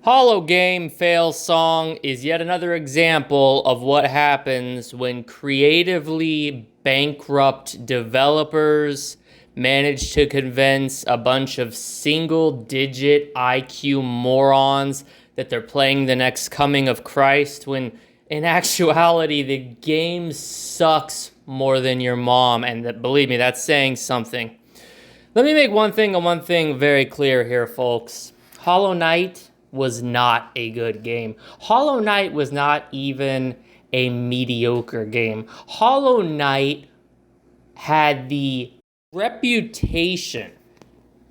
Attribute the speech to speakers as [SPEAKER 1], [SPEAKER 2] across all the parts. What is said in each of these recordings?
[SPEAKER 1] Hollow Game Fail Song is yet another example of what happens when creatively bankrupt developers manage to convince a bunch of single-digit IQ morons that they're playing the next coming of Christ, when in actuality the game sucks more than your mom, and that, believe me, that's saying something. Let me make one thing very clear here, folks. Hollow Knight was not a good game. Hollow Knight was not even a mediocre game. Hollow Knight had the reputation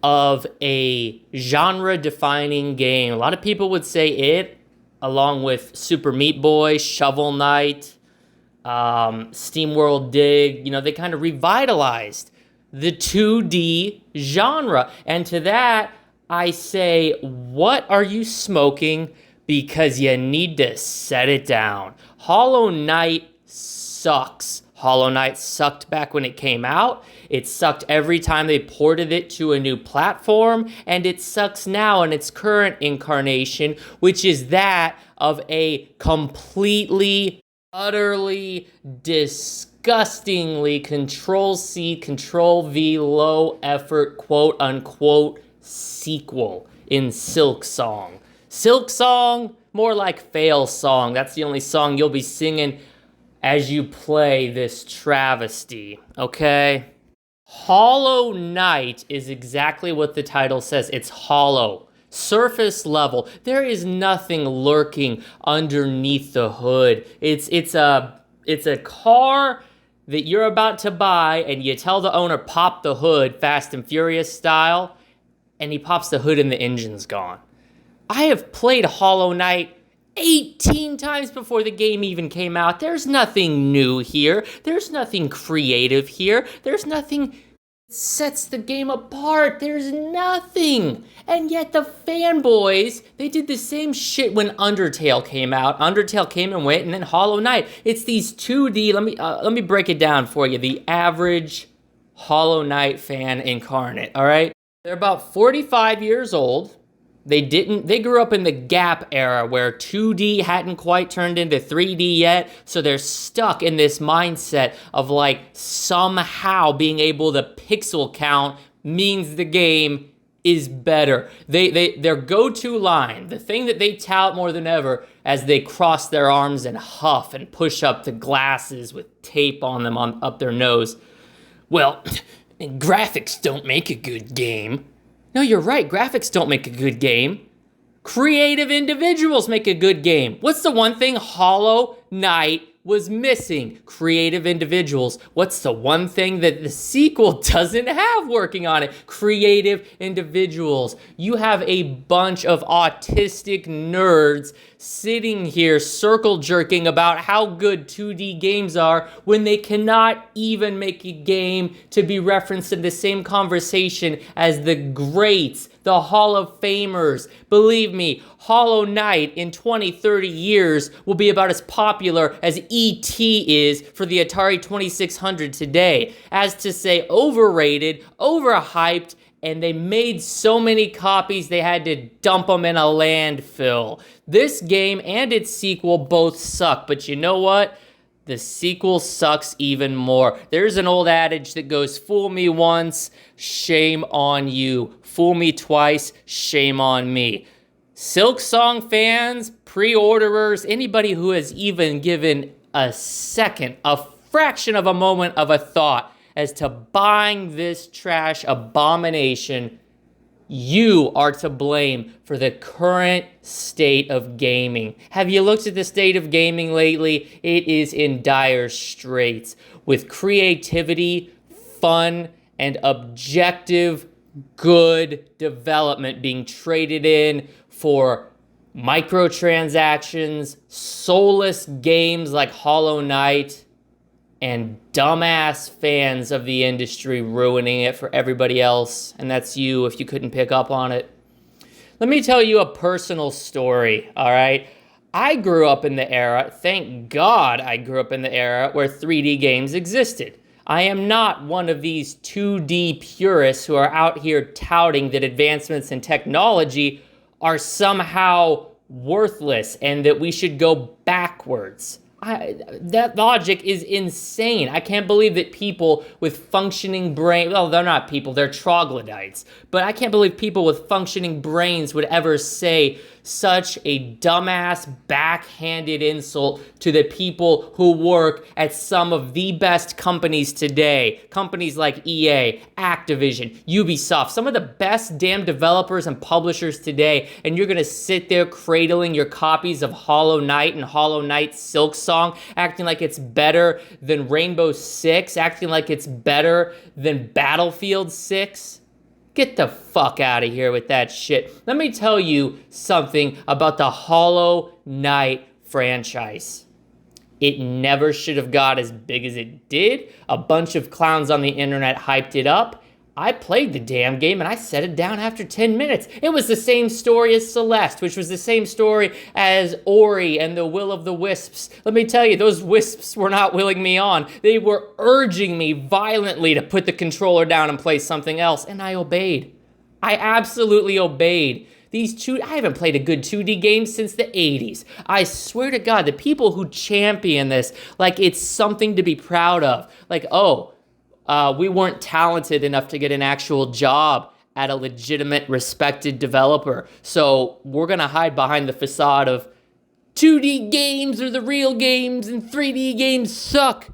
[SPEAKER 1] of a genre-defining game. A lot of people would say it, along with Super Meat Boy, Shovel Knight, SteamWorld Dig, they kind of revitalized the 2D genre. And to that, I say, what are you smoking? Because you need to set it down. Hollow Knight sucks. Hollow Knight sucked back when it came out. It sucked every time they ported it to a new platform. And it sucks now in its current incarnation, which is that of a completely, utterly, disgustingly Control-C, Control-V, low-effort, quote-unquote, sequel in SilkSong. SilkSong, more like Fail Song. That's the only song you'll be singing as you play this travesty, okay? Hollow Knight is exactly what the title says. It's hollow, surface level. There is nothing lurking underneath the hood. It's a car that you're about to buy, and you tell the owner, pop the hood, Fast and Furious style, and he pops the hood and the engine's gone. I have played Hollow Knight 18 times before the game even came out. There's nothing new here. There's nothing creative here. There's nothing that sets the game apart. There's nothing. And yet the fanboys, they did the same shit when Undertale came out. Undertale came and went, and then Hollow Knight. It's these 2D, let me break it down for you. The average Hollow Knight fan incarnate, all right? They're about 45 years old. They grew up in the Gap era where 2D hadn't quite turned into 3D yet, so they're stuck in this mindset of like somehow being able to pixel count means the game is better. Their go-to line, the thing that they tout more than ever as they cross their arms and huff and push up the glasses with tape on them up their nose. Well, graphics don't make a good game. No, you're right. Graphics don't make a good game. Creative individuals make a good game. What's the one thing Hollow Knight was missing? Creative individuals. What's the one thing that the sequel doesn't have working on it? Creative individuals. You have a bunch of autistic nerds sitting here circle jerking about how good 2D games are when they cannot even make a game to be referenced in the same conversation as the greats, the Hall of Famers. Believe me, Hollow Knight in 20, 30 years will be about as popular as E.T. is for the Atari 2600 today. As to say overrated, overhyped, and they made so many copies they had to dump them in a landfill. This game and its sequel both suck, but you know what? The sequel sucks even more. There's an old adage that goes, fool me once, shame on you. Fool me twice, shame on me. SilkSong fans, pre-orderers, anybody who has even given a second, a fraction of a moment of a thought as to buying this trash abomination, you are to blame for the current state of gaming. Have you looked at the state of gaming lately? It is in dire straits, with creativity, fun, and objective good development being traded in for microtransactions, soulless games like Hollow Knight, and dumbass fans of the industry ruining it for everybody else. And that's you if you couldn't pick up on it. Let me tell you a personal story, all right? I grew up in the era, thank God I grew up in the era where 3D games existed. I am not one of these 2D purists who are out here touting that advancements in technology are somehow worthless and that we should go backwards. That logic is insane. I can't believe that people with functioning brains, well, they're not people, they're troglodytes, but I can't believe people with functioning brains would ever say such a dumbass, backhanded insult to the people who work at some of the best companies today. Companies like EA, Activision, Ubisoft, some of the best damn developers and publishers today, and you're gonna sit there cradling your copies of Hollow Knight and Hollow Knight SilkSong, acting like it's better than Rainbow Six, acting like it's better than Battlefield 6. Get the fuck out of here with that shit. Let me tell you something about the Hollow Knight franchise. It never should have got as big as it did. A bunch of clowns on the internet hyped it up. I played the damn game and I set it down after 10 minutes. It was the same story as Celeste, which was the same story as Ori and the Will of the Wisps. Let me tell you, those wisps were not willing me on. They were urging me violently to put the controller down and play something else, and I obeyed. I absolutely obeyed. I haven't played a good 2D game since the 80s. I swear to God, the people who champion this, like it's something to be proud of. Like, we weren't talented enough to get an actual job at a legitimate, respected developer. So we're going to hide behind the facade of 2D games are the real games and 3D games suck.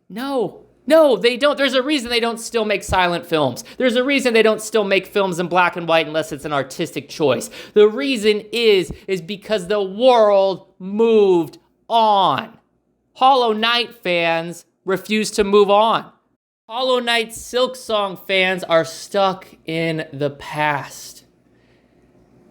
[SPEAKER 1] No, they don't. There's a reason they don't still make silent films. There's a reason they don't still make films in black and white unless it's an artistic choice. The reason is because the world moved on. Hollow Knight fans refuse to move on. Hollow Knight SilkSong fans are stuck in the past.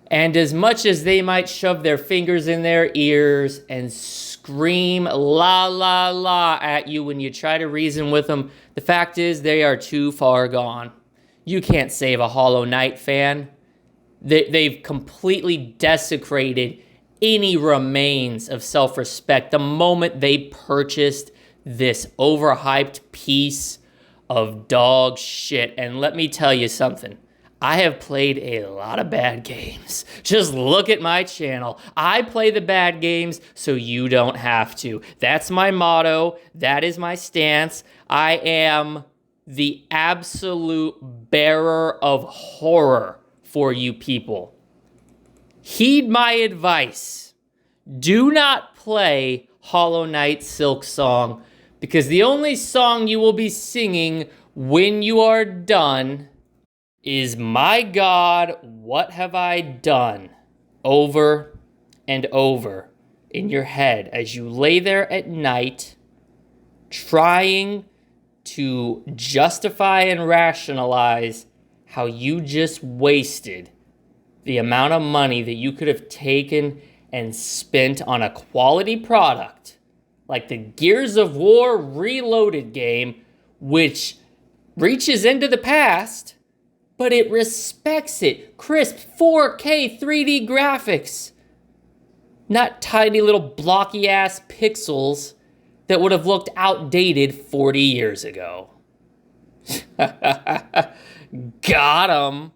[SPEAKER 1] And as much as they might shove their fingers in their ears and scream la la la at you when you try to reason with them, the fact is they are too far gone. You can't save a Hollow Knight fan. They've completely desecrated any remains of self-respect the moment they purchased this overhyped piece of dog shit. And let me tell you something. I have played a lot of bad games. Just look at my channel. I play the bad games so you don't have to. That's my motto. That is my stance. I am the absolute bearer of horror for you people. Heed my advice. Do not play Hollow Knight SilkSong, because the only song you will be singing when you are done is "My God, what have I done?" over and over in your head as you lay there at night trying to justify and rationalize how you just wasted the amount of money that you could have taken and spent on a quality product like the Gears of War Reloaded game, which reaches into the past, but it respects it. Crisp 4K 3D graphics. Not tiny little blocky ass pixels that would have looked outdated 40 years ago. Got 'em.